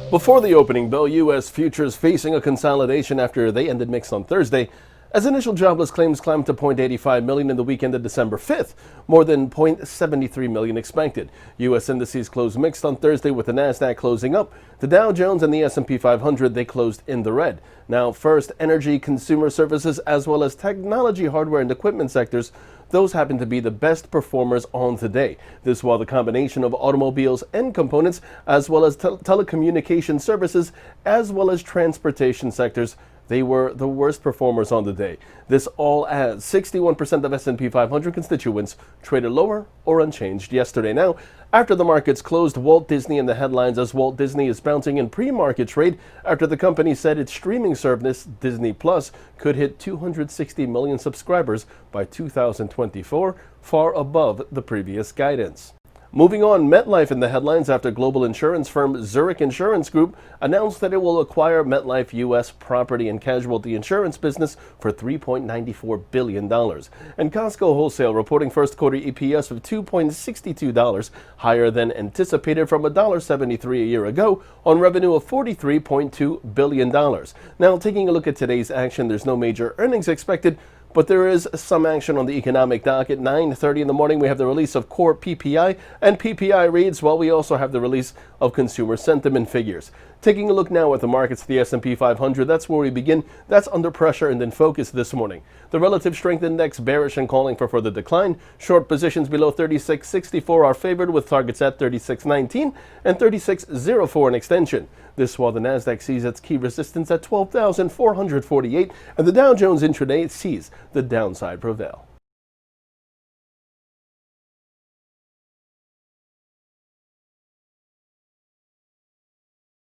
Before the opening bell, U.S. futures facing a consolidation after they ended mixed on Thursday, as initial jobless claims climbed to 0.85 million in the weekend of December 5th, more than 0.73 million expected. U.S. indices closed mixed on Thursday, with the Nasdaq closing up. The Dow Jones and the S&P 500, they closed in the red. Now, first, energy, consumer services, as well as technology, hardware, and equipment sectors, those happen to be the best performers on today. This while the combination of automobiles and components, as well as telecommunication services, as well as transportation sectors, they were the worst performers on the day. This all as 61% of S&P 500 constituents traded lower or unchanged yesterday. Now, after the markets closed, Walt Disney in the headlines, as Walt Disney is bouncing in pre-market trade after the company said its streaming service, Disney Plus, could hit 260 million subscribers by 2024, far above the previous guidance. Moving on, MetLife in the headlines after global insurance firm Zurich Insurance Group announced that it will acquire MetLife U.S. property and casualty insurance business for $3.94 billion. And Costco Wholesale reporting first quarter EPS of $2.62, higher than anticipated from $1.73 a year ago on revenue of $43.2 billion. Now, taking a look at today's action, there's no major earnings expected, but there is some action on the economic dock. At 9:30 in the morning, we have the release of core PPI and PPI reads, while we also have the release of consumer sentiment figures. Taking a look now at the markets, the S&P 500, that's where we begin. That's under pressure and in focus this morning. The relative strength index bearish and calling for further decline. Short positions below 36.64 are favored, with targets at 36.19 and 36.04 in extension. This while the Nasdaq sees its key resistance at 12,448 and the Dow Jones intraday sees the downside prevail.